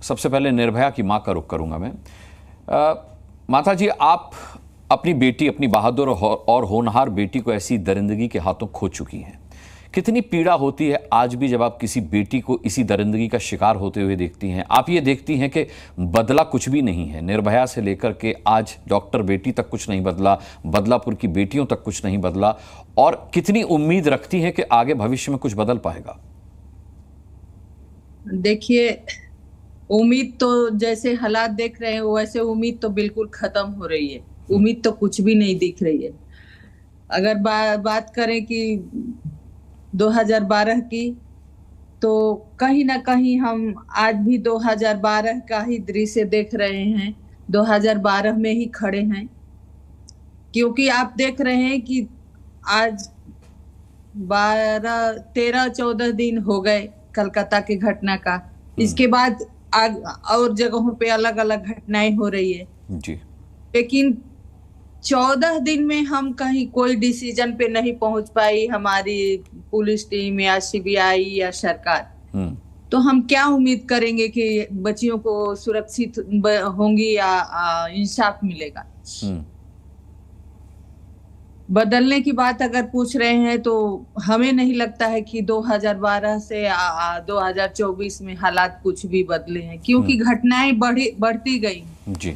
सबसे पहले निर्भया की मां का रुख करूंगा मैं। माता जी, आप अपनी बेटी, अपनी बहादुर और होनहार बेटी को ऐसी दरिंदगी के हाथों खो चुकी हैं। कितनी पीड़ा होती है आज भी जब आप किसी बेटी को इसी दरिंदगी का शिकार होते हुए देखती हैं। आप ये देखती हैं कि बदला कुछ भी नहीं है। निर्भया से लेकर के आज डॉक्टर बेटी तक कुछ नहीं बदला, बदलापुर की बेटियों तक कुछ नहीं बदला, और कितनी उम्मीद रखती हैं कि आगे भविष्य में कुछ बदल पाएगा। देखिए, उम्मीद तो जैसे हालात देख रहे हैं वैसे उम्मीद तो बिल्कुल खत्म हो रही है। उम्मीद तो कुछ भी नहीं दिख रही है। अगर बात करें कि 2012 की, तो कहीं ना कहीं हम आज भी 2012 का ही दृश्य देख रहे हैं, 2012 में ही खड़े हैं। क्योंकि आप देख रहे हैं कि आज 13-14 दिन हो गए कलकत्ता की घटना का। इसके बाद और जगहों पे अलग अलग घटनाएं हो रही है जी। लेकिन 14 दिन में हम कहीं कोई डिसीजन पे नहीं पहुंच पाई हमारी पुलिस टीम या सीबीआई या सरकार। तो हम क्या उम्मीद करेंगे कि बच्चियों को सुरक्षित होंगी या इंसाफ मिलेगा। बदलने की बात अगर पूछ रहे हैं तो हमें नहीं लगता है कि 2012 से 2024 में हालात कुछ भी बदले हैं, क्योंकि घटनाएं बढ़ती गई जी।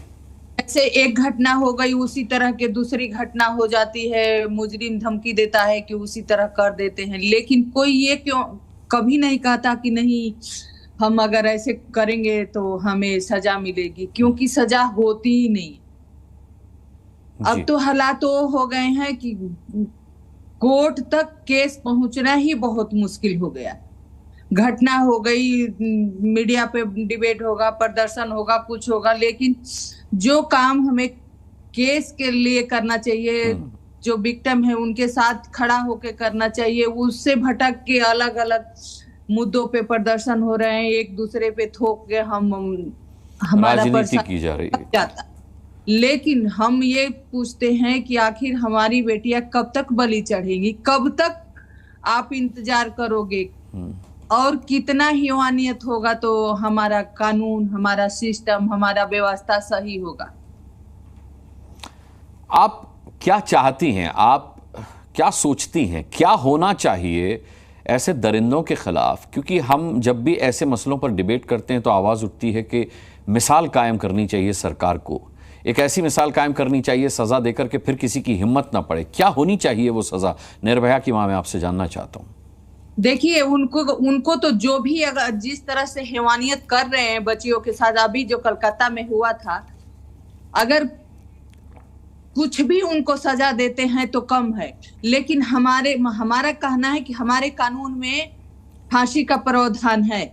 ऐसे एक घटना हो गई, उसी तरह के दूसरी घटना हो जाती है, मुजरिम धमकी देता है कि उसी तरह कर देते हैं। लेकिन कोई ये क्यों कभी नहीं कहता कि नहीं, हम अगर ऐसे करेंगे तो हमें सजा मिलेगी, क्योंकि सजा होती ही नहीं। अब तो हालात तो हो गए हैं कि कोर्ट तक केस पहुंचना ही बहुत मुश्किल हो गया। घटना हो गई, मीडिया पे डिबेट होगा, प्रदर्शन होगा, कुछ होगा, लेकिन जो काम हमें केस के लिए करना चाहिए, जो विक्टिम है उनके साथ खड़ा होके करना चाहिए, उससे भटक के अलग अलग मुद्दों पे प्रदर्शन हो रहे हैं। एक दूसरे पे थोप के हमारा राजनीति की जा रही है। लेकिन हम ये पूछते हैं कि आखिर हमारी बेटियां कब तक बलि चढ़ेंगी, कब तक आप इंतजार करोगे, और कितना हीवानियत होगा तो हमारा कानून, हमारा सिस्टम, हमारा व्यवस्था सही होगा। आप क्या चाहती हैं, आप क्या सोचती हैं, क्या होना चाहिए ऐसे दरिंदों के खिलाफ? क्योंकि हम जब भी ऐसे मसलों पर डिबेट करते हैं तो आवाज़ उठती है कि मिसाल कायम करनी चाहिए सरकार को, एक ऐसी मिसाल कायम करनी चाहिए सज़ा देकर के फिर किसी की हिम्मत ना पड़े। क्या होनी चाहिए वो सज़ा? निर्भया की मां, मैं आपसे जानना चाहता हूँ। देखिए, उनको तो जो भी अगर जिस तरह से हैवानियत कर रहे हैं बच्चियों के साथ, अभी जो कलकत्ता में हुआ था, अगर कुछ भी उनको सजा देते हैं तो कम है। लेकिन हमारा कहना है कि हमारे कानून में फांसी का प्रावधान है,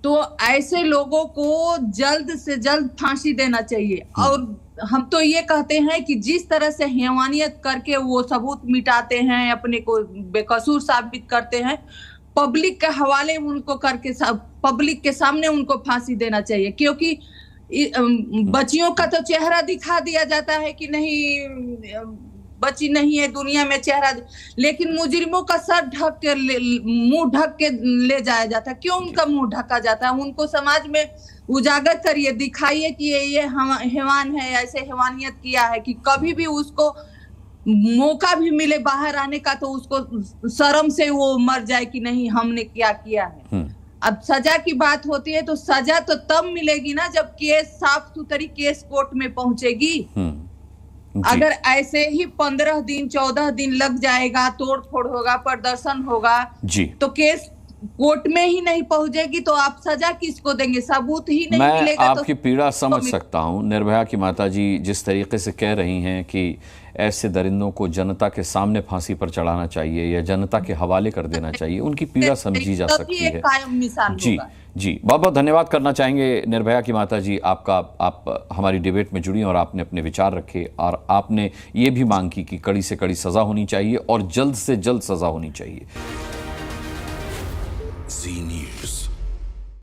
तो ऐसे लोगों को जल्द से जल्द फांसी देना चाहिए। और हम तो ये कहते हैं कि जिस तरह से हैवानियत करके वो सबूत मिटाते हैं, अपने को बेकसूर साबित करते हैं, पब्लिक के हवाले उनको करके पब्लिक के सामने उनको फांसी देना चाहिए। क्योंकि बच्चियों का तो चेहरा दिखा दिया जाता है कि नहीं, बच्ची नहीं है दुनिया में, चेहरा, लेकिन मुजरिमों का सर ढक के, मुंह ढक के ले जाया जाता है। क्यों उनका मुंह ढका जाता है? उनको समाज में उजागर करिए, दिखाइए कि ये हैवान है, ऐसे हैवानियत किया है, कि कभी भी उसको मौका भी मिले बाहर आने का तो उसको शर्म से वो मर जाए कि नहीं, हमने क्या किया है। अब सजा की बात होती है तो सजा तो तब मिलेगी ना जब केस साफ सुथरी केस कोर्ट में पहुंचेगी। अगर ऐसे ही 15 दिन 14 दिन लग जाएगा, तोड़ फोड़ होगा, प्रदर्शन होगा जी, तो केस कोर्ट में ही नहीं पहुंचेगी तो आप सजा किसको देंगे? सबूत ही नहीं मिलेगा। मैं आपकी पीड़ा समझ सकता हूं। निर्भया की माता जी जिस तरीके से कह रही हैं कि ऐसे दरिंदों को जनता के सामने फांसी पर चढ़ाना चाहिए या जनता के हवाले कर देना चाहिए, उनकी पीड़ा समझी जा सकती है जी जी। बहुत बहुत धन्यवाद करना चाहेंगे निर्भया की माता जी आपका। आप हमारी डिबेट में जुड़ी और आपने अपने विचार रखे, और आपने ये भी मांग की कि कड़ी से कड़ी सजा होनी चाहिए और जल्द से जल्द सजा होनी चाहिए। Z News।